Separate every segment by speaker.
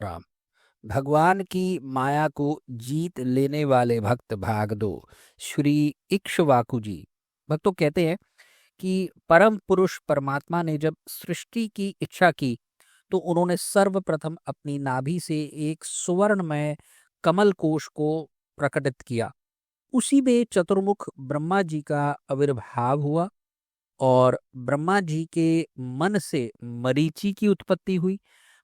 Speaker 1: राम। भगवान की माया को जीत लेने वाले भक्त भाग दो। श्री इक्ष्वाकु जी। भक्तों कहते हैं कि परम पुरुष परमात्मा ने जब सृष्टि की इच्छा की तो उन्होंने सर्वप्रथम अपनी नाभि से एक सुवर्णमय कमल कोश को प्रकटित किया। उसी में चतुर्मुख ब्रह्मा जी का आविर्भाव हुआ और ब्रह्मा जी के मन से मरीचि की उत्पत्ति हुई।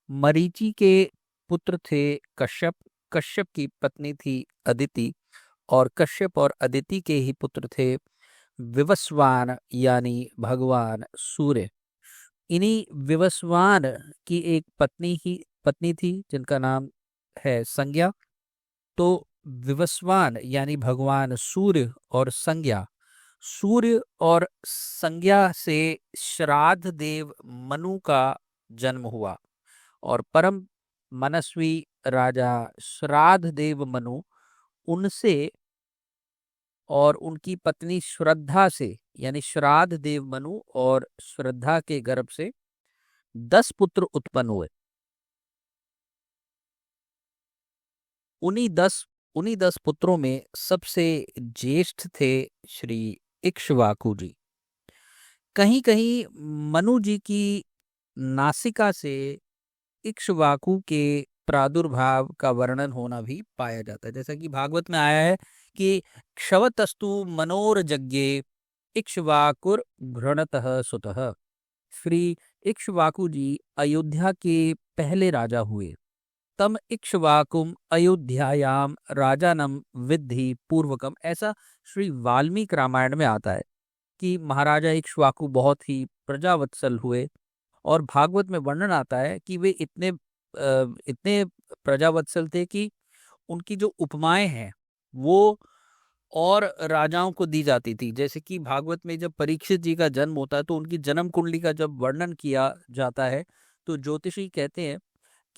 Speaker 1: मरीचि के पुत्र थे कश्यप। कश्यप की पत्नी थी अदिति और कश्यप और अदिति के ही पुत्र थे विवस्वान यानी भगवान सूर्य। इन्हीं विवस्वान की एक पत्नी थी जिनका नाम है संज्ञा। तो विवस्वान यानी भगवान सूर्य और संज्ञा, सूर्य और संज्ञा से श्राद्ध देव मनु का जन्म हुआ और परम मनस्वी राजा श्राद्ध देव मनु उनसे और उनकी पत्नी श्रद्धा से यानी श्राद्ध देव मनु और श्रद्धा के गर्भ से 10 पुत्र उत्पन्न हुए। उन्हीं 10 पुत्रों में सबसे ज्येष्ठ थे श्री इक्ष्वाकु जी। कहीं कहीं मनु जी की नासिका से इक्ष्वाकु के प्रादुर्भाव का वर्णन होना भी पाया जाता है। जैसा कि भागवत में आया है कि क्षवतस्तु मनोरजज्ञे इक्ष्वाकुर घृणतः सुतः। श्री इक्ष्वाकु जी अयोध्या के पहले राजा हुए। तम इक्ष्वाकुम अयोध्यायाम राजानम विद्धि पूर्वकम, ऐसा श्री वाल्मीकि रामायण में आता है कि महाराजा इक्ष्वाकु बहुत ही प्रजावत्सल हुए। और भागवत में वर्णन आता है कि वे इतने प्रजावत्सल थे कि उनकी जो उपमाएं हैं वो और राजाओं को दी जाती थी। जैसे कि भागवत में जब परीक्षित जी का जन्म होता है तो उनकी जन्म कुंडली का जब वर्णन किया जाता है तो ज्योतिषी कहते हैं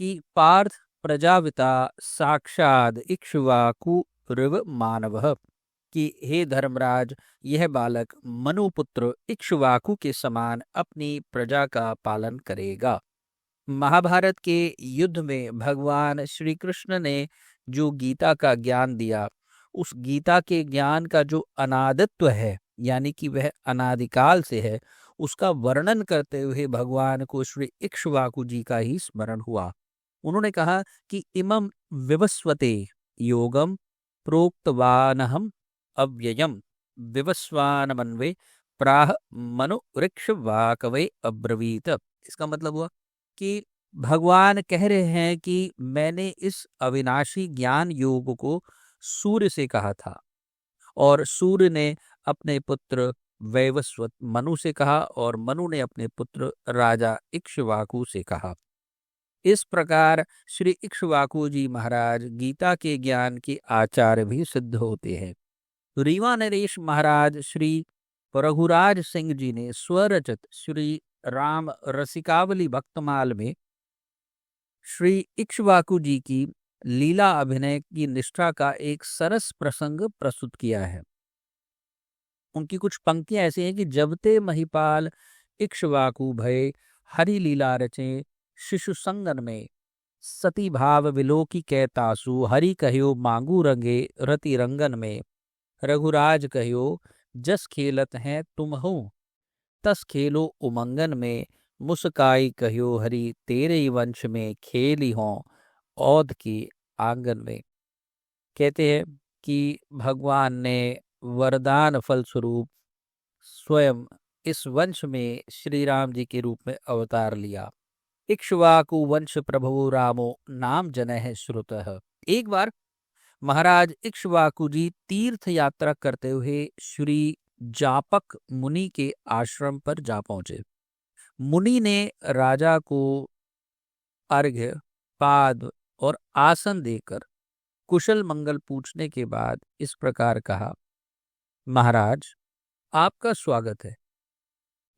Speaker 1: कि पार्थ प्रजापिता साक्षाद इक्ष्वाकु ऋव मानवः, कि हे धर्मराज, यह बालक मनुपुत्र इक्ष्वाकु के समान अपनी प्रजा का पालन करेगा। महाभारत के युद्ध में भगवान श्री कृष्ण ने जो गीता का ज्ञान दिया, उस गीता के ज्ञान का जो अनादित्व है यानी कि वह अनादिकाल से है, उसका वर्णन करते हुए भगवान को श्री इक्ष्वाकु जी का ही स्मरण हुआ। उन्होंने कहा कि इमं विवस्वते योगम प्रोक्तवानहम अव्ययम विवस्वानमन्वे प्राह मनु वृक्ष वाकवे अब्रवीत। इसका मतलब हुआ कि भगवान कह रहे हैं कि मैंने इस अविनाशी ज्ञान योग को सूर्य से कहा था और सूर्य ने अपने पुत्र वैवस्वत मनु से कहा और मनु ने अपने पुत्र राजा इक्ष्वाकु से कहा। इस प्रकार श्री इक्ष्वाकु जी महाराज गीता के ज्ञान के आचार्य भी सिद्ध होते हैं। रीवा नरेश महाराज श्री रघुराज सिंह जी ने स्वरचित श्री राम रसिकावली भक्तमाल में श्री इक्ष्वाकु जी की लीला अभिनय की निष्ठा का एक सरस प्रसंग प्रस्तुत किया है। उनकी कुछ पंक्तियां ऐसी हैं कि जबते महिपाल इक्ष्वाकु भय हरि लीला रचे शिशु संगन में सती भाव विलोकी कैतासु हरि कह्यो मांगू रंगे रति रंगन में रघुराज कह्यो जस खेलत हैं तुम हो तस खेलो उमंगन में मुस्काई कह्यो हरि तेरे ही वंश में खेली हों औध की आंगन में। कहते हैं कि भगवान ने वरदान फलस्वरूप स्वयं इस वंश में श्री राम जी के रूप में अवतार लिया। इक्ष्वाकु वंश प्रभु रामो नाम जनः श्रुतः। एक बार महाराज इक्ष्वाकु जी तीर्थ यात्रा करते हुए श्री जापक मुनि के आश्रम पर जा पहुंचे। मुनि ने राजा को अर्घ्य पाद और आसन देकर कुशल मंगल पूछने के बाद इस प्रकार कहा, महाराज आपका स्वागत है।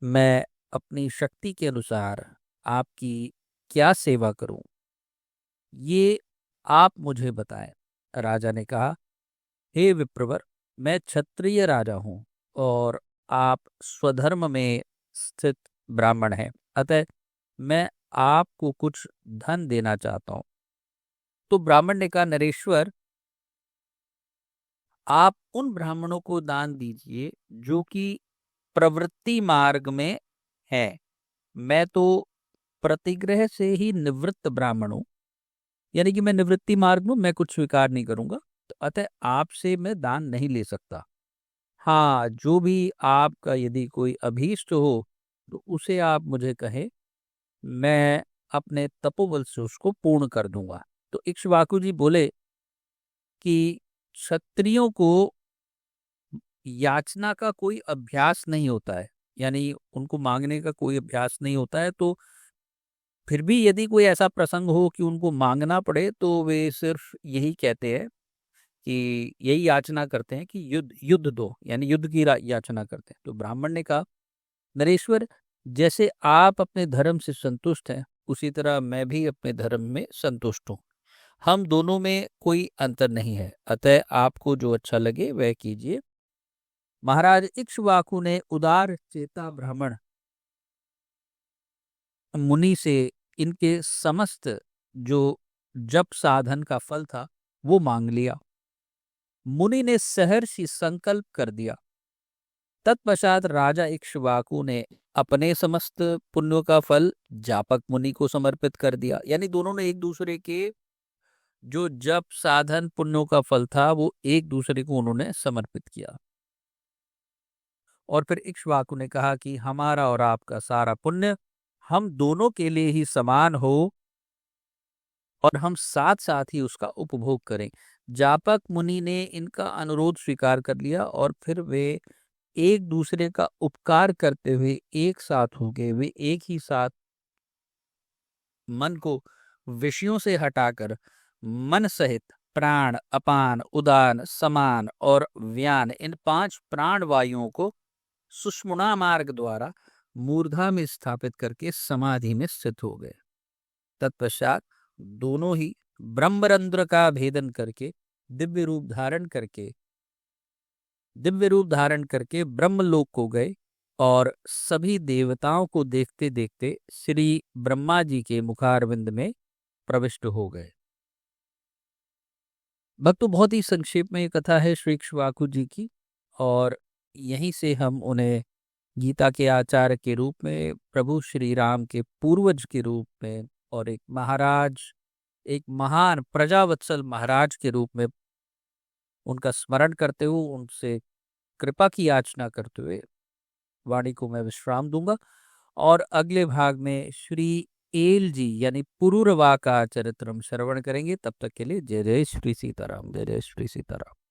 Speaker 1: मैं अपनी शक्ति के अनुसार आपकी क्या सेवा करूं, ये आप मुझे बताएं। राजा ने कहा, हे विप्रवर, मैं क्षत्रिय राजा हूं और आप स्वधर्म में स्थित ब्राह्मण हैं, अतः मैं आपको कुछ धन देना चाहता हूं। तो ब्राह्मण ने कहा, नरेश्वर, आप उन ब्राह्मणों को दान दीजिए जो कि प्रवृत्ति मार्ग में है। मैं तो प्रतिग्रह से ही निवृत्त ब्राह्मण हूं, यानी कि मैं निवृत्ति मार्ग में, मैं कुछ स्वीकार नहीं करूंगा, तो अतः आपसे मैं दान नहीं ले सकता। हाँ, जो भी आपका यदि कोई अभीष्ट हो तो उसे आप मुझे कहें, मैं अपने तपोबल से उसको पूर्ण कर दूंगा। तो इक्ष्वाकु जी बोले कि क्षत्रियों को याचना का कोई अभ्यास नहीं होता है, यानी उनको मांगने का कोई अभ्यास नहीं होता है। तो फिर भी यदि कोई ऐसा प्रसंग हो कि उनको मांगना पड़े तो वे सिर्फ यही कहते हैं कि यही याचना करते हैं कि युद्ध युद्ध दो, यानी युद्ध की याचना करते हैं। तो ब्राह्मण ने कहा, नरेश्वर, जैसे आप अपने धर्म से संतुष्ट हैं उसी तरह मैं भी अपने धर्म में संतुष्ट हूँ। हम दोनों में कोई अंतर नहीं है, अतः आपको जो अच्छा लगे वह कीजिए। महाराज इक्ष्वाकु ने उदार चेता ब्राह्मण मुनि से इनके समस्त जो जप साधन का फल था वो मांग लिया। मुनि ने सहर्षि संकल्प कर दिया। तत्पश्चात राजा इक्ष्वाकु ने अपने समस्त पुण्यों का फल जापक मुनि को समर्पित कर दिया, यानी दोनों ने एक दूसरे के जो जप साधन पुण्यों का फल था वो एक दूसरे को उन्होंने समर्पित किया। और फिर इक्ष्वाकु ने कहा कि हमारा और आपका सारा पुण्य हम दोनों के लिए ही समान हो और हम साथ साथ ही उसका उपभोग करें। जापक मुनि ने इनका अनुरोध स्वीकार कर लिया और फिर वे एक दूसरे का उपकार करते हुए एक साथ हो गए। वे एक ही साथ मन को विषयों से हटाकर मन सहित प्राण, अपान, उदान, समान और व्यान, इन 5 प्राण वायुओं को सुषुम्ना मार्ग द्वारा मूर्धा में स्थापित करके समाधि में स्थित हो गए। तत्पश्चात दोनों ही ब्रह्मरंध्र का भेदन करके दिव्य रूप धारण करके ब्रह्मलोक को गए और सभी देवताओं को देखते देखते श्री ब्रह्मा जी के मुखारविंद में प्रविष्ट हो गए। भक्तों, बहुत ही संक्षेप में ये कथा है श्री इक्ष्वाकु जी की, और यहीं से हम उन्हें गीता के आचार्य के रूप में, प्रभु श्री राम के पूर्वज के रूप में और एक महाराज, एक महान प्रजावत्सल महाराज के रूप में उनका स्मरण करते हुए, उनसे कृपा की याचना करते हुए वाणी को मैं विश्राम दूंगा और अगले भाग में श्री एल जी यानी पुरूरवा का चरित्र हम श्रवण करेंगे। तब तक के लिए जय जय श्री सीताराम, जय जय श्री सीताराम।